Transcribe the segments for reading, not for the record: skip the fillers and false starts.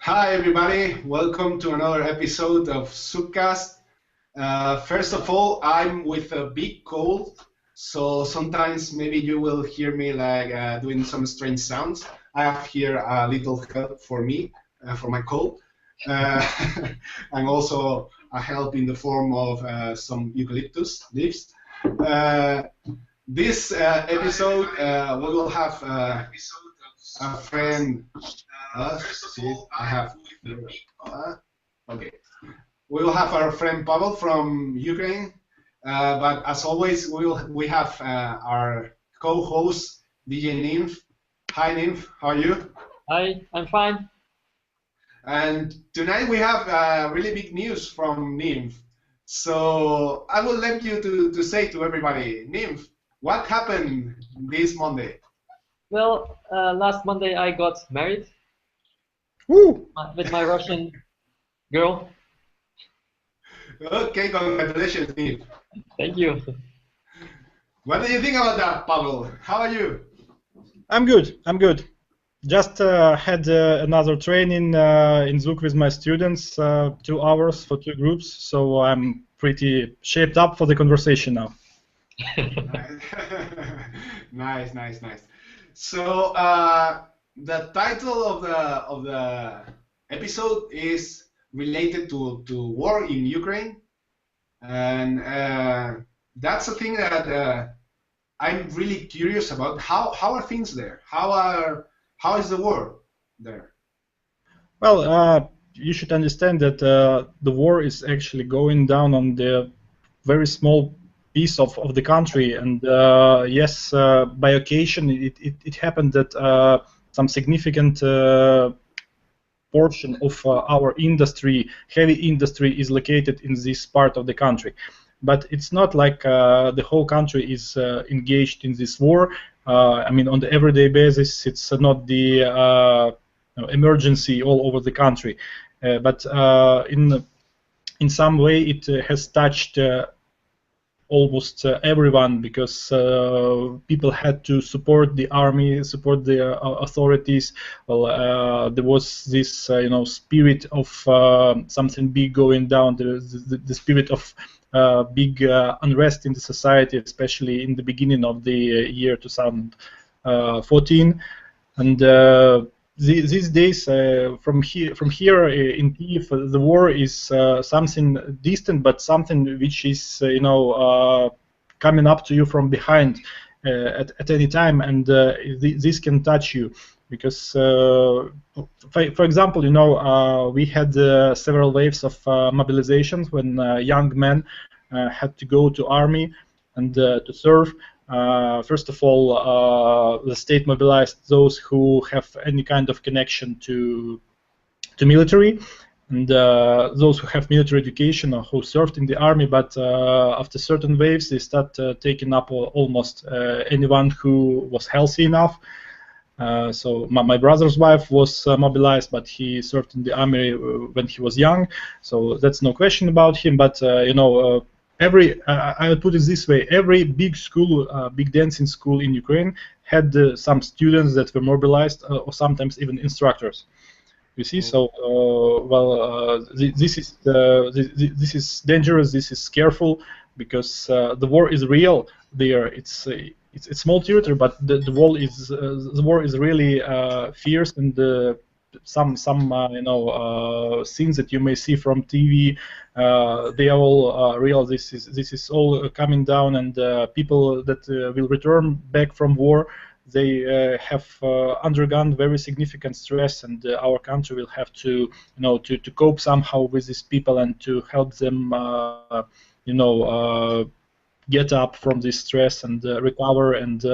Hi everybody, welcome to another episode of ZoukCast. First of all, I'm with a big cold, so sometimes maybe you will hear me like doing some strange sounds. I have here a little help for me, for my cold, uh, and also a help in the form of some eucalyptus leaves. Uh, this episode, we will have a friend. See, I have. Uh, okay. We will have our friend Pavel from Ukraine, but as always, we have our co-host DJ Nymph. Hi Nymph, how are you? Hi, I'm fine. And tonight we have really big news from Nymph. So I will let you to say to everybody, Nymph, what happened this Monday? Well, last Monday I got married Woo! with my Russian girl. Okay, congratulations, Nymph. Thank you. What do you think about that, Pavel? How are you? I'm good. I'm good. Just had another training in Zouk with my students, 2 hours for two groups, so I'm pretty shaped up for the conversation now. Nice, nice, nice. So the title of the episode is related to war in Ukraine, and that's a thing that I'm really curious about. How are things there? How is the war there? Well, you should understand that the war is actually going down on the very small piece of the country, and yes, by occasion it happened that some significant portion of our industry, heavy industry, is located in this part of the country. But it's not like the whole country is engaged in this war. I mean, on the everyday basis, it's not the emergency all over the country. But in some way, it has touched almost everyone, because people had to support the army, support the authorities. Well, there was this, spirit of something big going down, the spirit of big unrest in the society, especially in the beginning of the year 2014. And these days, from here in Kiev, the war is something distant, but something which is coming up to you from behind at any time, and this can touch you, because for example, we had several waves of mobilizations when young men had to go to army and to serve. First of all, the state mobilized those who have any kind of connection to military, and those who have military education or who served in the army. But after certain waves, they start taking up almost anyone who was healthy enough. So my brother's wife was mobilized, but he served in the army when he was young, so that's no question about him. But I would put it this way: every big school, big dancing school in Ukraine had some students that were mobilized, or sometimes even instructors. You see, so this is dangerous. This is careful, because the war is real. There, it's small theater, but the war is really fierce, and some scenes that you may see from TV, they are all real. This is all coming down, and people that will return back from war, they have undergone very significant stress, and our country will have to to cope somehow with these people, and to help them get up from this stress, and recover, and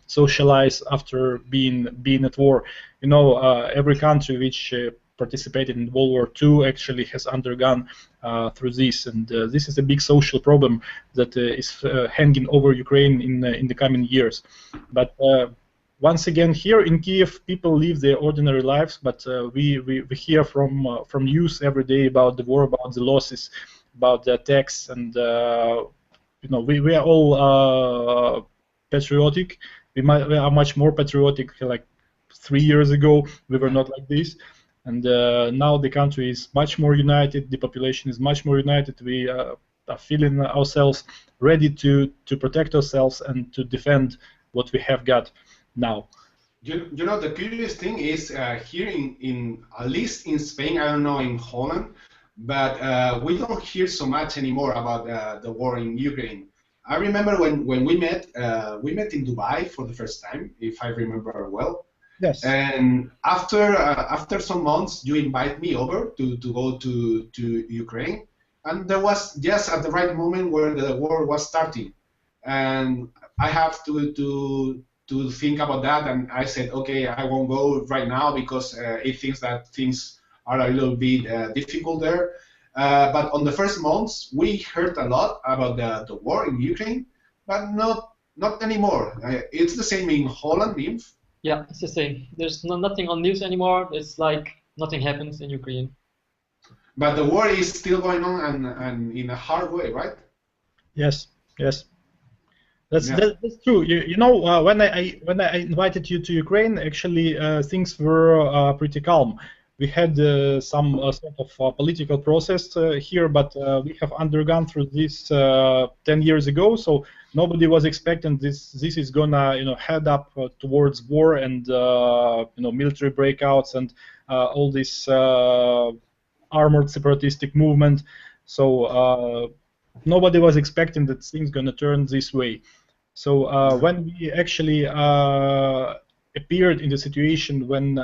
socialize after being at war. Every country which participated in World War II actually has undergone through this, and this is a big social problem that is hanging over Ukraine in the coming years. But once again, here in Kiev, people live their ordinary lives, but we hear from news every day about the war, about the losses, about the attacks, and we are all patriotic. We are much more patriotic. Like 3 years ago, we were not like this, and now the country is much more united. The population is much more united. We are feeling ourselves ready to protect ourselves and to defend what we have got now. You know, the curious thing is here in at least in Spain, I don't know in Holland, but we don't hear so much anymore about the war in Ukraine. I remember when we met in Dubai for the first time, if I remember well. Yes. And after some months, you invite me over to go to Ukraine, and there was just at the right moment where the war was starting, and I have to think about that, and I said, okay, I won't go right now because it thinks that things are a little bit difficult there. But on the first months, we heard a lot about the war in Ukraine, but not anymore. It's the same in Holland, Nymph. Yeah, it's the same. There's nothing on news anymore. It's like nothing happens in Ukraine. But the war is still going on and in a hard way, right? Yes, yes. That's true. You know, when I invited you to Ukraine, actually things were pretty calm. We had some sort of political process here, but we have undergone through this 10 years ago. So nobody was expecting this. This is gonna, head up towards war and military breakouts and all this armored separatistic movement. So nobody was expecting that things gonna turn this way. So when we actually appeared in the situation when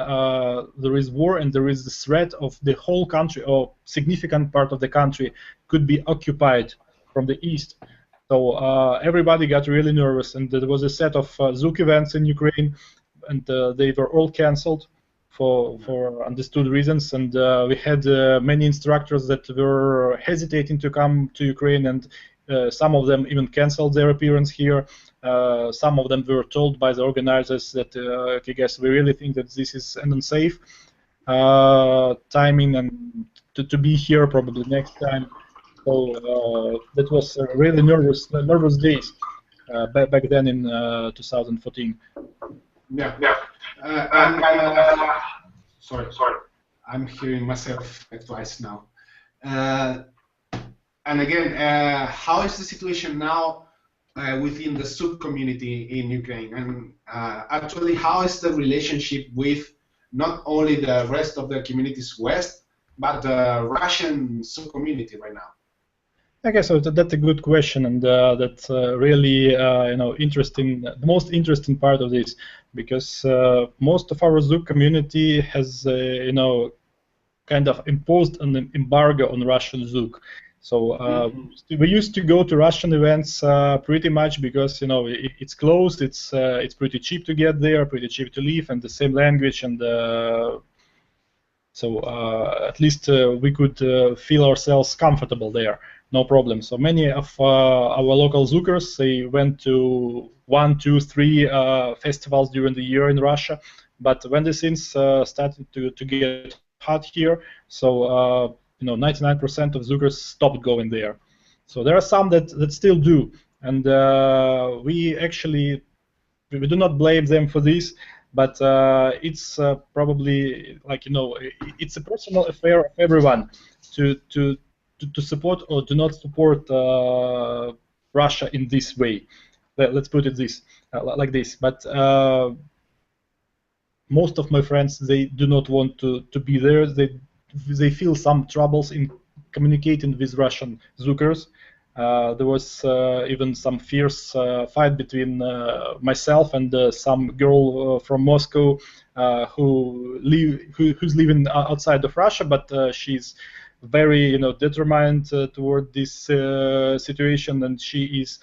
there is war and there is the threat of the whole country or significant part of the country could be occupied from the east, so everybody got really nervous, and there was a set of zouk events in Ukraine, and they were all cancelled for understood reasons, and we had many instructors that were hesitating to come to Ukraine, and some of them even cancelled their appearance here. Some of them were told by the organizers that, okay, guys, we really think that this is an unsafe timing and to be here probably next time. So that was really nervous days back then in 2014. Yeah. Sorry. I'm hearing myself twice now. And again, how is the situation now within the zouk community in Ukraine? And actually, how is the relationship with not only the rest of the communities west, but the Russian zouk community right now? Okay, so that's a good question, and that's really interesting. The most interesting part of this, because most of our zouk community has kind of imposed an embargo on Russian zouk. So we used to go to Russian events pretty much because it's closed, it's pretty cheap to get there, pretty cheap to live, and the same language, and so at least we could feel ourselves comfortable there, no problem. So many of our local zoukers, they went to 1, 2, 3 festivals during the year in Russia, but when the things started to get hot here, so 99% of zoukers stopped going there. So there are some that still do, and we do not blame them for this, but it's probably it's a personal affair of everyone to support or do not support Russia in this way. Let's put it like this. But most of my friends, they do not want to be there. They feel some troubles in communicating with Russian zoukers. There was even some fierce fight between myself and some girl from Moscow who's living outside of Russia, but she's very determined toward this situation, and she is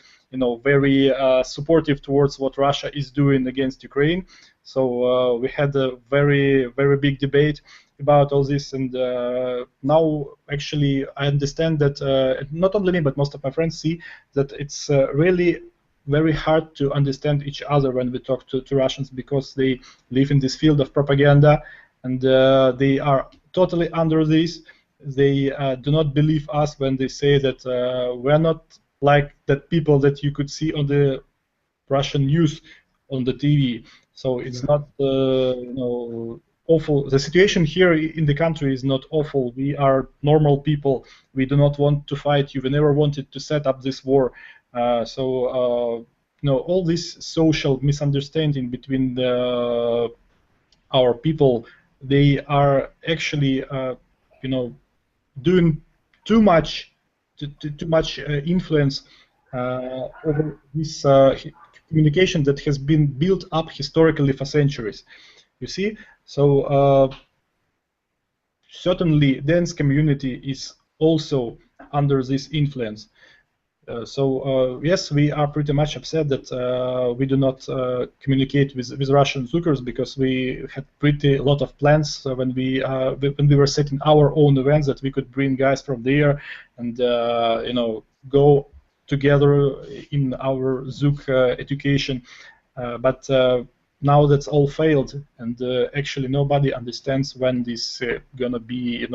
very supportive towards what Russia is doing against Ukraine. So we had a very, very big debate about all this, and now actually I understand that not only me but most of my friends see that it's really very hard to understand each other when we talk to Russians, because they live in this field of propaganda, and they are totally under this. They do not believe us when they say that we're not like that people that you could see on the Russian news on the TV. So it's not awful. The situation here in the country is not awful. We are normal people. We do not want to fight you. We never wanted to set up this war. All this social misunderstanding between our people, they are actually, doing too much, too much influence over this communication that has been built up historically for centuries. You see, so certainly dance community is also under this influence. Yes, we are pretty much upset that we do not communicate with Russian zoukers, because we had pretty a lot of plans when we were setting our own events, that we could bring guys from there and go together in our zouk education, but now that's all failed, and actually nobody understands when this gonna be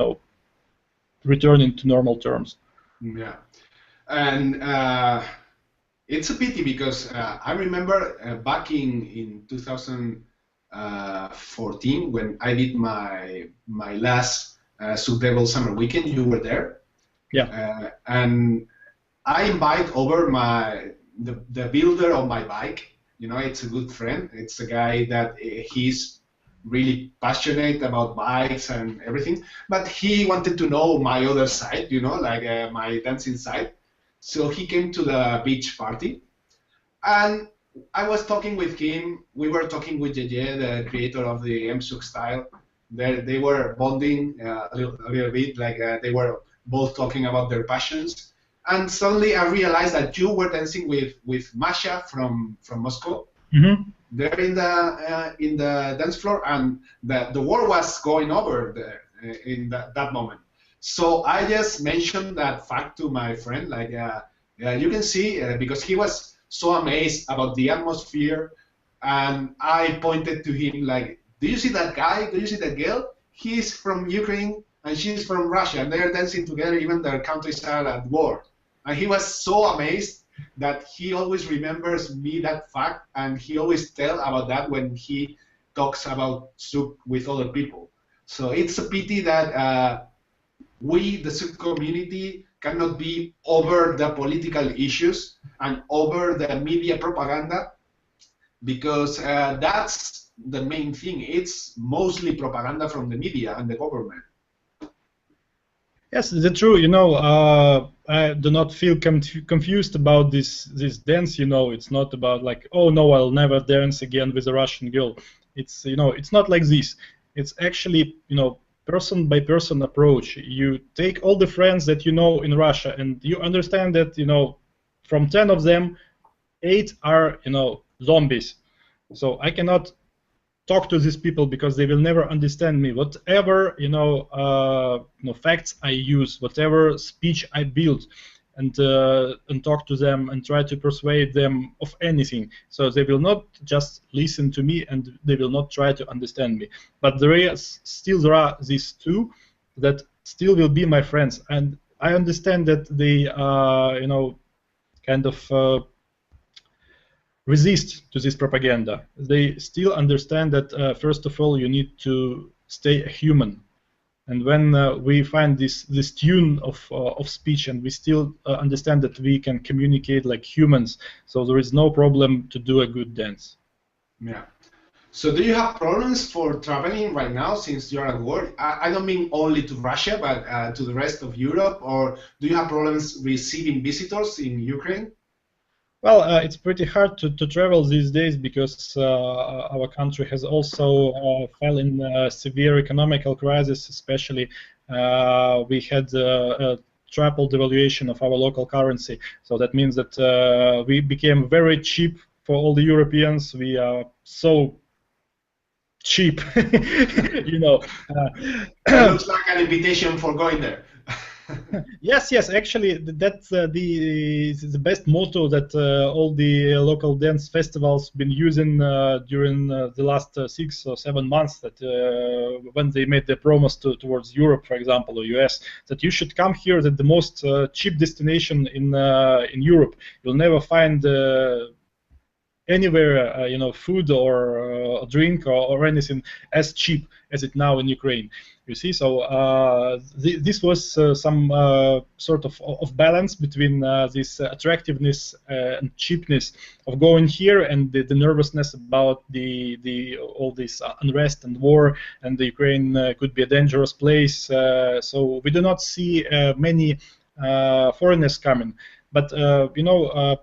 returning to normal terms. Yeah. And it's a pity, because I remember back in 2014, when I did my last Zouk Devil Summer Weekend, you were there. Yeah. And I invite over the builder of my bike. It's a good friend. It's a guy that he's really passionate about bikes and everything, but he wanted to know my other side, like my dancing side. So he came to the beach party, and I was talking with him. We were talking with Jeje, the creator of the M-Zouk style. They were bonding a little bit, like they were both talking about their passions. And suddenly I realized that you were dancing with Masha from Moscow. Mm-hmm. There in the dance floor, and the war was going over there in that moment. So I just mentioned that fact to my friend, like you can see, because he was so amazed about the atmosphere, and I pointed to him like, do you see that guy? Do you see that girl? He's from Ukraine and she's from Russia, and they're dancing together, even their countries are at war. And he was so amazed that he always remembers me that fact, and he always tell about that when he talks about Zouk with other people. So it's a pity that we, the Zouk community, cannot be over the political issues and over the media propaganda, because that's the main thing. It's mostly propaganda from the media and the government. Yes, that's true. I do not feel confused about this dance. It's not about like, oh no, I'll never dance again with a Russian girl. It's it's not like this. It's actually person by person approach. You take all the friends that you know in Russia, and you understand that from 10 of them, 8 are zombies. So I cannot talk to these people because they will never understand me. Whatever facts I use, whatever speech I build, and talk to them and try to persuade them of anything. So they will not just listen to me, and they will not try to understand me. But there are these 2 that still will be my friends, and I understand that they kind of resist to this propaganda. They still understand that first of all you need to stay a human, and when we find this tune of speech, and we still understand that we can communicate like humans, so there is no problem to do a good dance. Yeah. So do you have problems for traveling right now since you're at work? I don't mean only to Russia, but to the rest of Europe, or do you have problems receiving visitors in Ukraine? Well, it's pretty hard to travel these days because our country has also fell in a severe economical crisis. Especially, we had a triple devaluation of our local currency. So that means that we became very cheap for all the Europeans. We are so cheap, It looks like an invitation for going there. Yes, actually, that's the best motto that all the local dance festivals been using during the last 6 or 7 months. That when they made their promos towards Europe, for example, or US, that you should come here. That the most cheap destination in Europe. You'll never find anywhere, food or drink or anything as cheap. as it now in Ukraine. You see, so this was some sort of balance between this attractiveness and cheapness of going here and the nervousness about the all this unrest and war, and the Ukraine could be a dangerous place. So we do not see many foreigners coming. But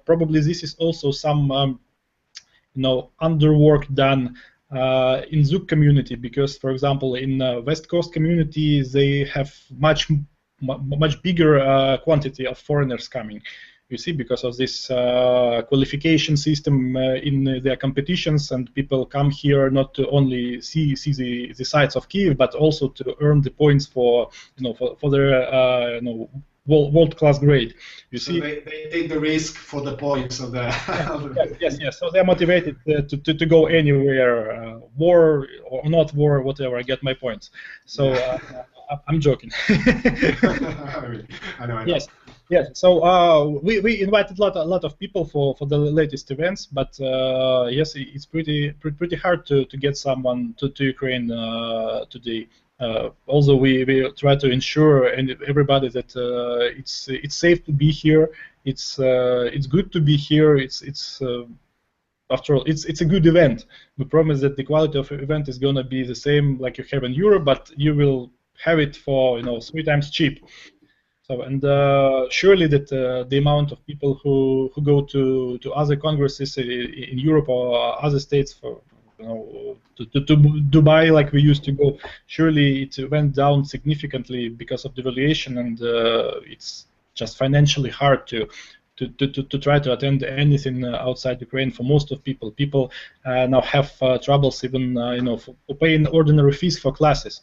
probably this is also some underwork done in zouk community, because, for example, in West Coast community they have much bigger quantity of foreigners coming. You see, because of this qualification system in their competitions, and people come here not to only see the sights of Kiev, but also to earn the points for their world-class grade. You so see, they take the risk for the points of the. yes. So they're motivated to go anywhere, war or not war, whatever. I get my points. So I'm joking. I know. Yes. So we invited a lot of people for the latest events, but yes, it's pretty hard to get someone to Ukraine today. Although we try to ensure everybody that it's safe to be here, it's good to be here. It's after all, it's a good event. We promise that the quality of the event is gonna be the same like you have in Europe, but you will have it for 3 times cheap. So, and surely that the amount of people who go to other congresses in Europe or other states for to Dubai, like we used to go, surely it went down significantly because of devaluation, and it's just financially hard to try to attend anything outside Ukraine for most of people. People now have troubles even for paying ordinary fees for classes.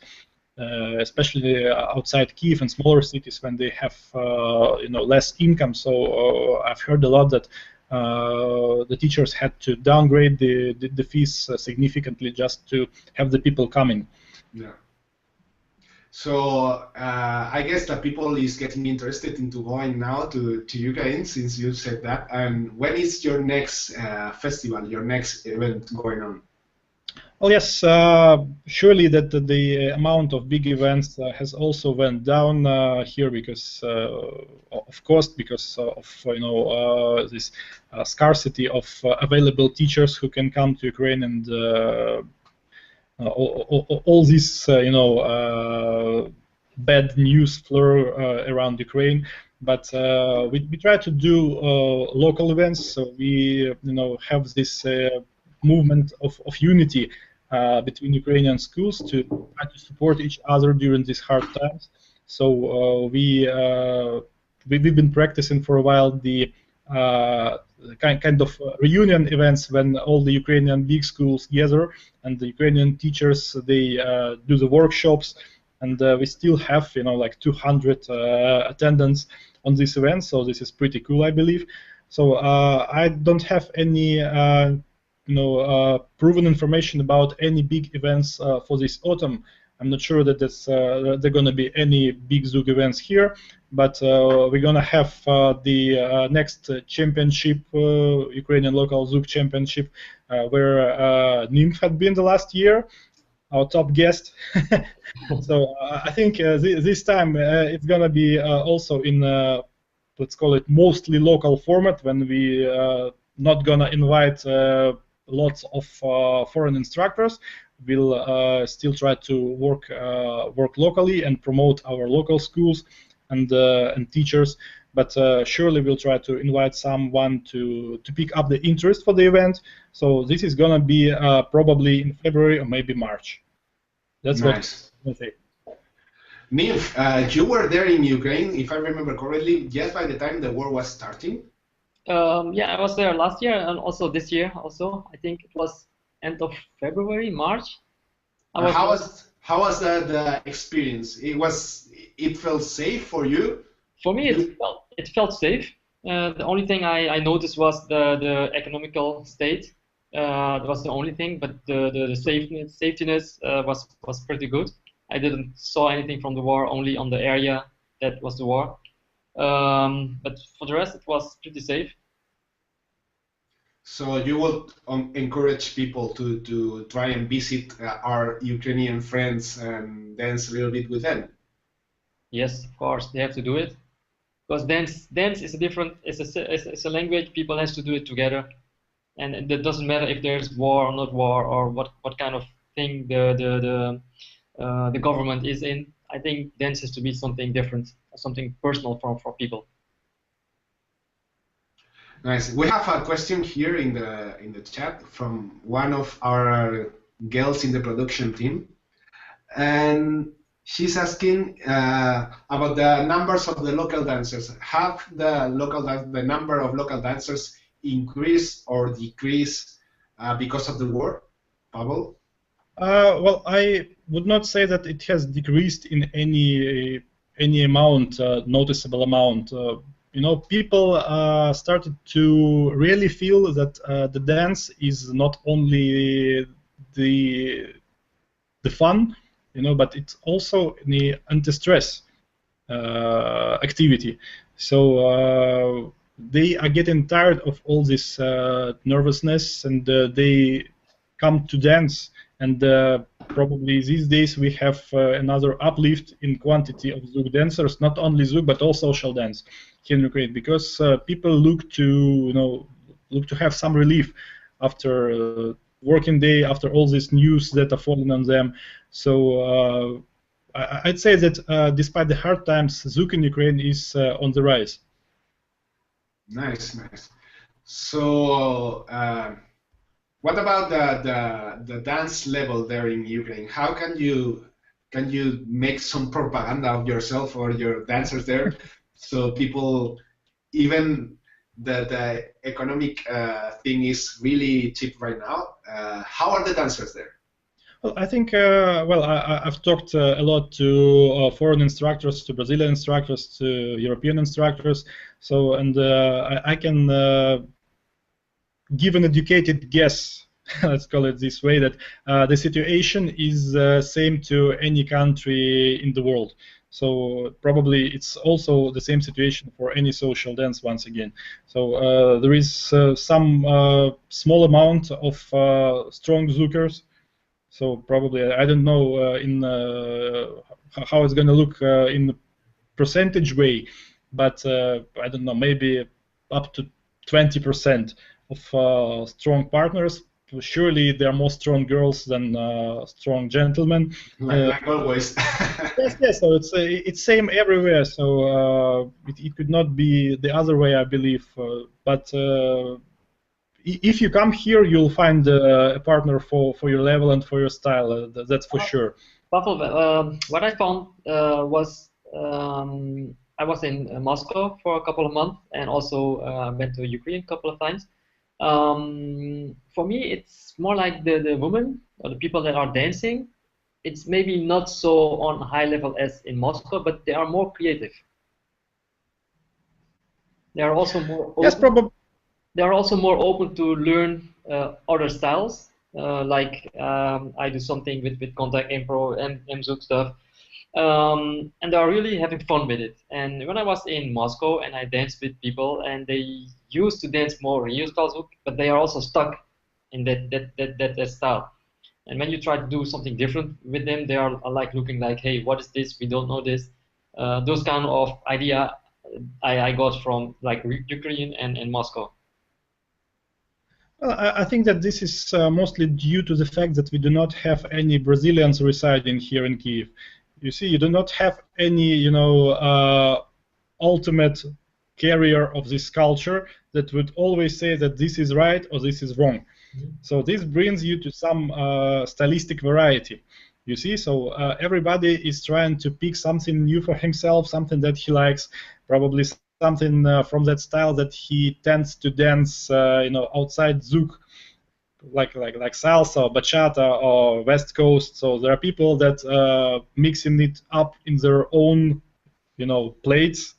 Especially outside Kiev and smaller cities when they have less income. So I've heard a lot that the teachers had to downgrade the fees significantly just to have the people coming. Yeah. So I guess that people is getting interested into going now to Ukraine, since you said that. And when is your next festival, your next event going on? Well, yes, surely that the amount of big events has also went down here because, of course, because of this scarcity of available teachers who can come to Ukraine, and all this bad news flow around Ukraine. But we try to do local events. So we have this movement of unity between Ukrainian schools to try to support each other during these hard times. So we've been practicing for a while the kind of reunion events when all the Ukrainian big schools gather, and the Ukrainian teachers they do the workshops, and we still have like 200 attendants on this event. So this is pretty cool, I believe. So I don't have any proven information about any big events for this autumn. I'm not sure that there are going to be any big zouk events here, but we're going to have the next championship, Ukrainian local zouk championship, where Nymph had been the last year, our top guest. So I think this time it's going to be also in, let's call it, mostly local format, when we not going to invite lots of foreign instructors. We'll still try to work locally and promote our local schools and teachers. But surely we'll try to invite someone to pick up the interest for the event. So this is gonna be probably in February or maybe March. That's nice. What I say. Nymph, you were there in Ukraine, if I remember correctly, just by the time the war was starting. Yeah, I was there last year and also this year. Also, I think it was end of February, March. How was the experience? It felt safe for you? For me, it felt safe. The only thing I noticed was the economical state. That was the only thing, but the safetiness was pretty good. I didn't saw anything from the war, only on the area that was the war. But for the rest, it was pretty safe. So you would encourage people to try and visit our Ukrainian friends and dance a little bit with them. Yes, of course, they have to do it because dance is a different. It's a language. People has to do it together, and it doesn't matter if there's war or not war or what kind of thing the government is in. I think dance has to be something different, something personal for people. Nice. We have a question here in the chat from one of our girls in the production team, and she's asking about the numbers of the local dancers. Have the number of local dancers increased or decreased because of the war, Pavel? Well, I would not say that it has decreased in any amount, noticeable amount. You know, people started to really feel that the dance is not only the fun, you know, but it's also the anti-stress activity. So they are getting tired of all this nervousness, and they come to dance. And probably these days we have another uplift in quantity of zouk dancers, not only zouk but also social dance here in Ukraine, because people look to have some relief after working day, after all this news that are falling on them. So I'd say that despite the hard times, zouk in Ukraine is on the rise. Nice, nice. So. What about the dance level there in Ukraine? How can you make some propaganda of yourself or your dancers there, so people, even the economic thing is really cheap right now? How are the dancers there? Well, I think I've talked a lot to foreign instructors, to Brazilian instructors, to European instructors. So I can give an educated guess, let's call it this way, that the situation is same to any country in the world. So probably it's also the same situation for any social dance once again. So there is some small amount of strong zoukers. So probably, I don't know how it's going to look in percentage way, but I don't know, maybe up to 20% of strong partners. Surely there are more strong girls than strong gentlemen. Like always. Yes. So it's same everywhere. So it could not be the other way, I believe. But if you come here, you'll find a partner for your level and for your style. That's for sure. Pavel, what I found was I was in Moscow for a couple of months, and also went to Ukraine a couple of times. For me, it's more like the women or the people that are dancing. It's maybe not so on high level as in Moscow, but they are more creative. They are also more open. Yes, probably. They are also more open to learn other styles. Like I do something with contact impro and zouk stuff. And they are really having fun with it. And when I was in Moscow and I danced with people, and they used to dance more real style zouk, but they are also stuck in that style. And when you try to do something different with them, they are like looking like, hey, what is this? We don't know this. Those kind of idea I got from like Ukraine and Moscow. Well, I think that this is mostly due to the fact that we do not have any Brazilians residing here in Kyiv. You see, you do not have any, ultimate carrier of this culture that would always say that this is right or this is wrong. Mm-hmm. So this brings you to some stylistic variety. You see, so everybody is trying to pick something new for himself, something that he likes, probably something from that style that he tends to dance, outside zouk, like salsa or bachata or West Coast. So there are people that mixing it up in their own, plates,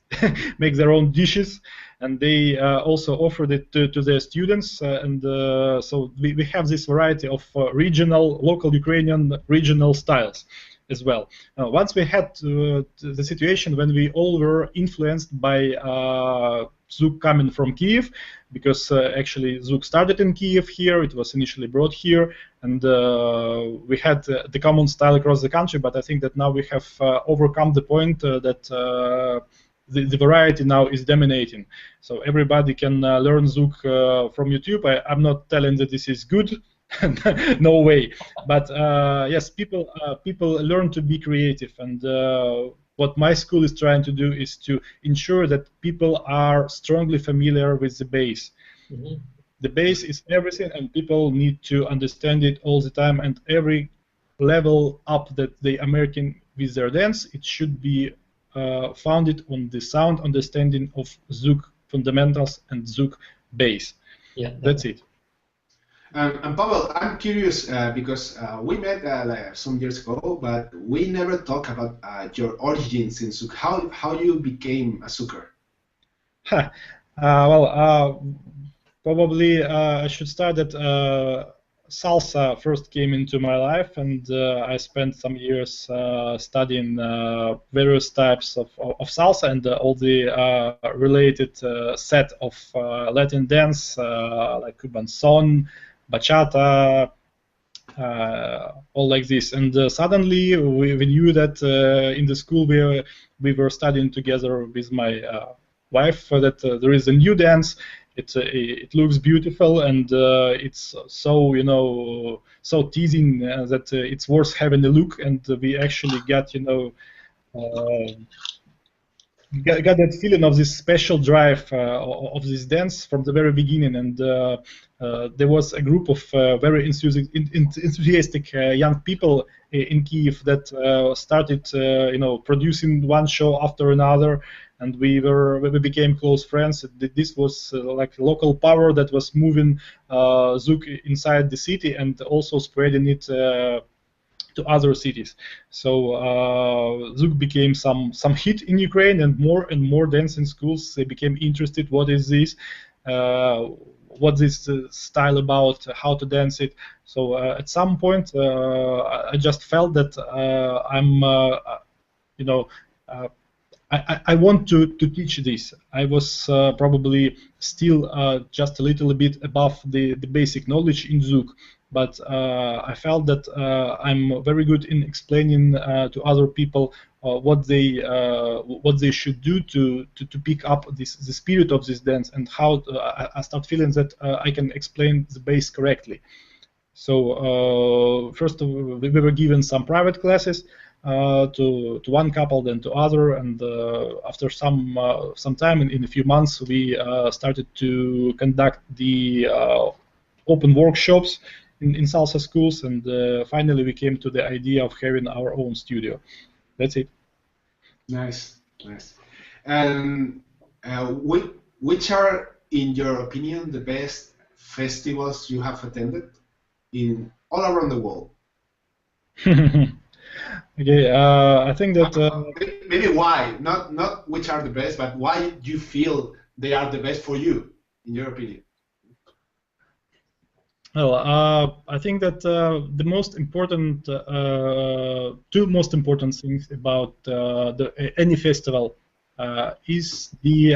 make their own dishes, and they also offered it to their students. So we have this variety of local Ukrainian regional styles. as well. Once we had the situation when we all were influenced by zouk coming from Kiev, because actually zouk started in Kiev here, it was initially brought here, and we had the common style across the country, but I think that now we have overcome the point that the variety now is dominating. So everybody can learn zouk from YouTube. I'm not telling that this is good, no way. But yes, people learn to be creative, and what my school is trying to do is to ensure that people are strongly familiar with the bass. Mm-hmm. The bass is everything, and people need to understand it all the time. And every level up that they are making with their dance, it should be founded on the sound understanding of zouk fundamentals and zouk bass. Yeah, that's it. And Pavel, I'm curious because we met like some years ago, but we never talk about your origins in zouk. How you became a zouker? Probably I should start that salsa first came into my life, and I spent some years studying various types of salsa and all the related set of Latin dance like Cuban son, bachata, all like this. And suddenly we knew that in the school we were studying together with my wife that there is a new dance. It looks beautiful, and it's so so teasing that it's worth having a look. And we actually got got that feeling of this special drive of this dance from the very beginning. And there was a group of very enthusiastic young people in Kiev that started producing one show after another, and we became close friends. This was like a local power that was moving zouk inside the city and also spreading it to other cities. So zouk became some hit in Ukraine, and more dancing schools, they became interested. What is this? What this style about? How to dance it? So at some point, I just felt that I want to teach this. I was probably still just a little bit above the basic knowledge in zouk, but I felt that I'm very good in explaining to other people what they should do to pick up the spirit of this dance, and how I start feeling that I can explain the bass correctly. So first we were given some private classes to one couple, then to other, and after some time, in a few months, we started to conduct the open workshops in salsa schools, and finally we came to the idea of having our own studio. That's it. Nice. And which are, in your opinion, the best festivals you have attended in all around the world? Okay, I think that maybe why, not which are the best, but why do you feel they are the best for you, in your opinion? Well, I think that the most important, two most important things about any festival is the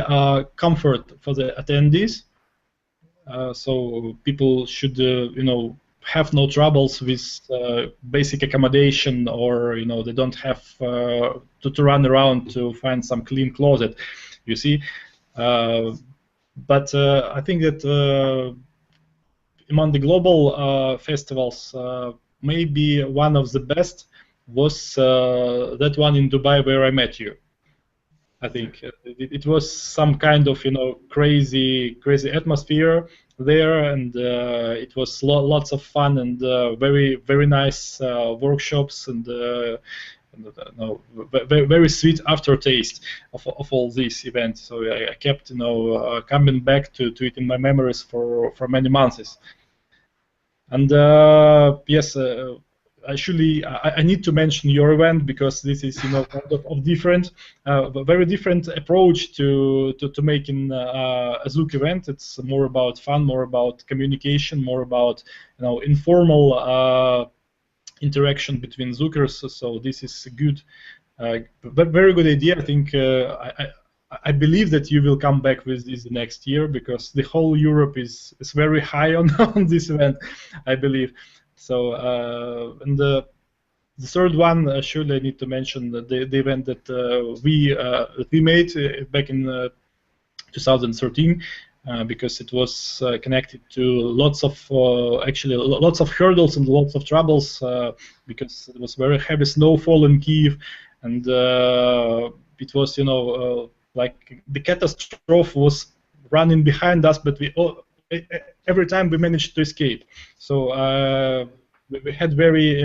comfort for the attendees. So people should, have no troubles with basic accommodation, or they don't have to run around to find some clean closet, you see. But I think that among the global festivals, maybe one of the best was that one in Dubai where I met you. I think it was some kind of crazy atmosphere there, and it was lots of fun, and very nice workshops, and very sweet aftertaste of all these events. So I kept coming back to it in my memories for many months. And yes, I need to mention your event, because this is kind of different, very different approach to making a zouk event. It's more about fun, more about communication, more about informal interaction between Zoukers. So this is a good, very good idea. I think I believe that you will come back with this next year because the whole Europe is very high on, on this event, I believe. So and the third one, surely I need to mention the event that we made back in 2013. Because it was connected to lots of actually lots of hurdles and lots of troubles because it was very heavy snowfall in Kiev, and it was like the catastrophe was running behind us, but every time we managed to escape. So we had very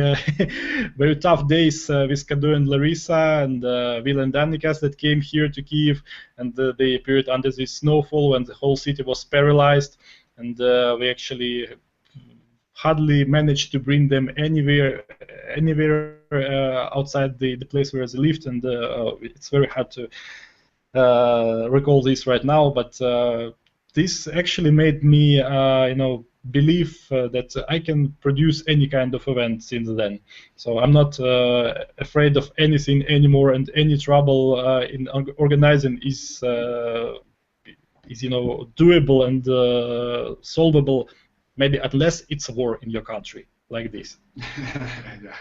very tough days with Kadu and Larissa and Will and Danikas that came here to Kiev, and they appeared under this snowfall when the whole city was paralyzed, and we actually hardly managed to bring them anywhere outside the place where they lived, and it's very hard to recall this right now, but this actually made me believe that I can produce any kind of event since then. So I'm not afraid of anything anymore, and any trouble in organizing is doable and solvable. Maybe unless it's a war in your country like this. Yeah.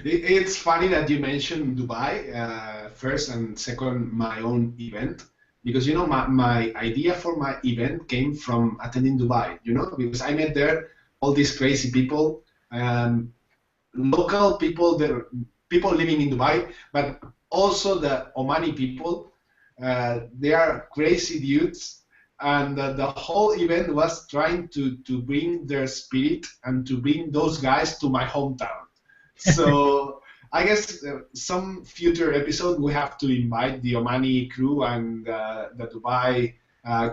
It's funny that you mentioned Dubai first and second, my own event. Because my idea for my event came from attending Dubai, because I met there all these crazy people, local people, people living in Dubai, but also the Omani people. They are crazy dudes, and the whole event was trying to bring their spirit and to bring those guys to my hometown. So I guess some future episode we have to invite the Omani crew and the Dubai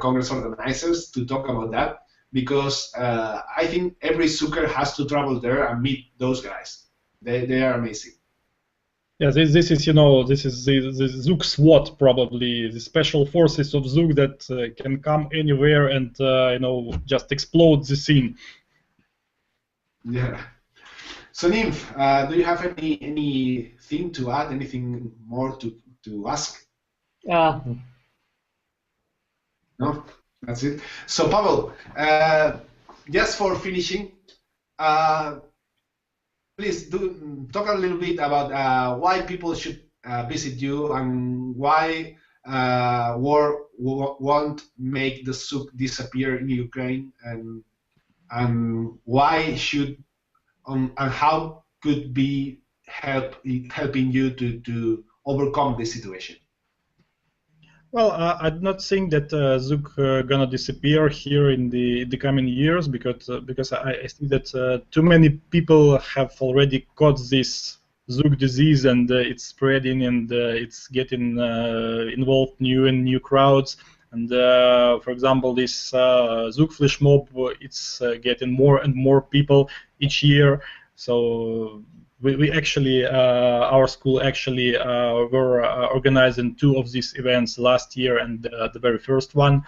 Congress organizers to talk about that, because I think every Zouker has to travel there and meet those guys. They are amazing. Yeah, this is this is the Zouk SWAT, probably the special forces of Zouk that can come anywhere and just explode the scene. Yeah. So Nymph, do you have anything to add? Anything more to ask? No, That's it. So Pavel, just for finishing, please talk a little bit about why people should visit you and why war won't make the Zouk disappear in Ukraine, and why should and how could be helping you to overcome this situation? Well, I do not think that Zouk gonna disappear here in the coming years, because I see that too many people have already caught this Zouk disease, and it's spreading, and it's getting involved new crowds. And for example, this Zouk flash mob, it's getting more and more people each year. So we actually, our school actually were organizing 2 of these events last year, and the very first one.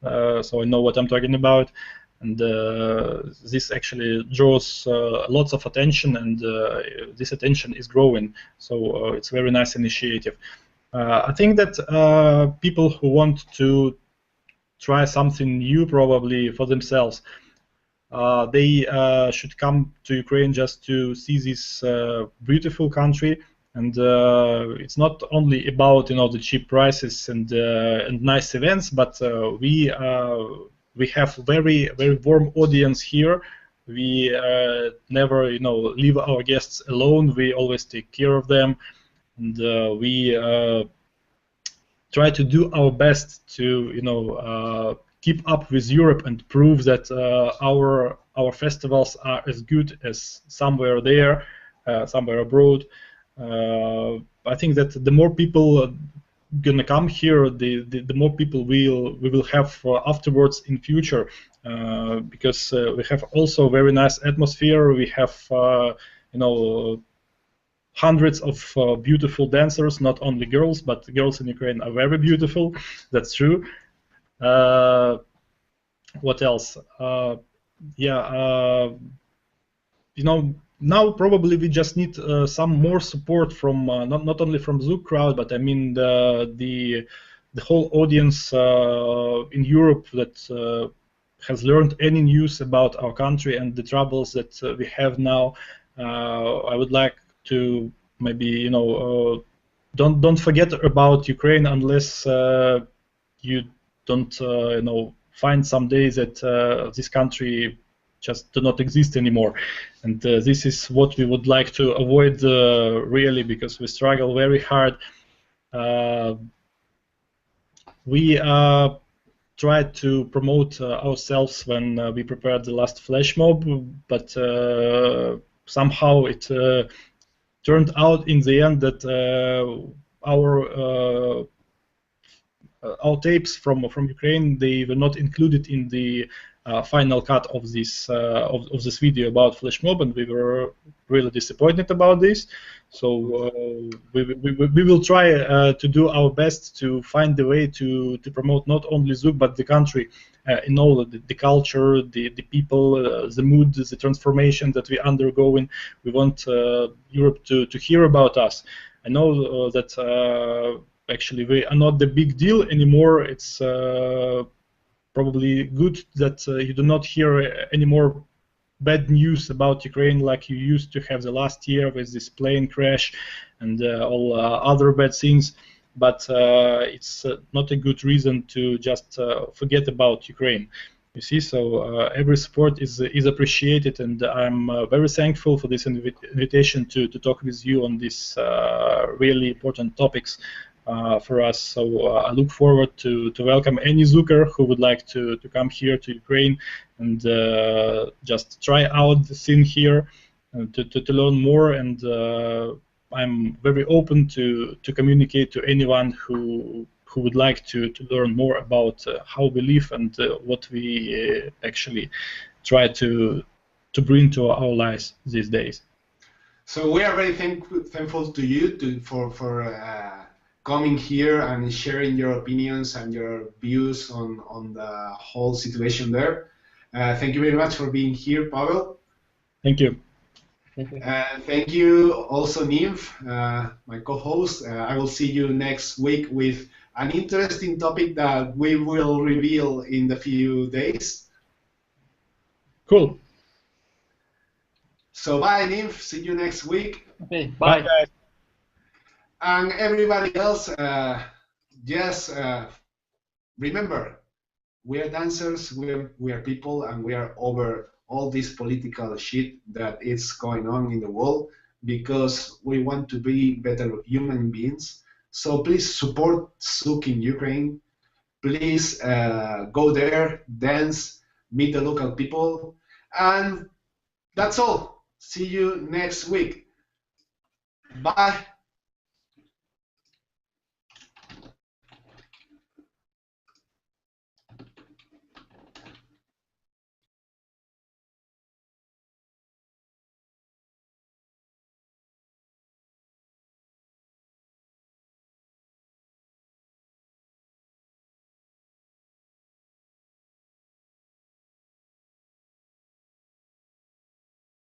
So I know what I'm talking about. And this actually draws lots of attention, and this attention is growing. So it's a very nice initiative. I think that people who want to try something new, probably for themselves, they should come to Ukraine just to see this beautiful country. And it's not only about the cheap prices and nice events, but we have very warm audience here. We never leave our guests alone. We always take care of them, and we try to do our best to keep up with Europe and prove that our festivals are as good as somewhere there, somewhere abroad. I think that the more people gonna come here, the more people we will have afterwards in future, because we have also very nice atmosphere. We have hundreds of beautiful dancers, not only girls, but girls in Ukraine are very beautiful. That's true. What else? now probably we just need some more support from not only from Zouk crowd, but I mean the whole audience in Europe that has learned any news about our country and the troubles that we have now. I would like to maybe don't forget about Ukraine unless you don't find some days that this country just do not exist anymore, and this is what we would like to avoid really, because we struggle very hard. We tried to promote ourselves when we prepared the last flash mob, but somehow it turned out in the end that our tapes from Ukraine, they were not included in the final cut of this video about flash mob, and we were really disappointed about this. So we will try to do our best to find a way to promote not only Zouk but the country in all the culture, the people, the mood, the transformation that we undergoing. We want Europe to hear about us. I know that actually we are not the big deal anymore. It's probably good that you do not hear any more bad news about Ukraine like you used to have the last year with this plane crash and all other bad things. But it's not a good reason to just forget about Ukraine. You see, so every support is appreciated, and I'm very thankful for this invitation to talk with you on these really important topics for us. So I look forward to welcome any Zouker who would like to come here to Ukraine and just try out the scene here to learn more. And I'm very open to communicate to anyone who would like to learn more about how we live and what we actually try to bring to our lives these days. So we are very thankful to you for coming here and sharing your opinions and your views on the whole situation there. Thank you very much for being here, Pavel. Thank you. Thank you also, Nymph, my co-host. I will see you next week with an interesting topic that we will reveal in the few days. Cool. So bye, Nymph. See you next week. Okay, bye. Bye, guys. And everybody else, remember, we are dancers, we are people, and we are over all this political shit that is going on in the world because we want to be better human beings. So please support Zouk in Ukraine. Please go there, dance, meet the local people, and that's all. See you next week. Bye.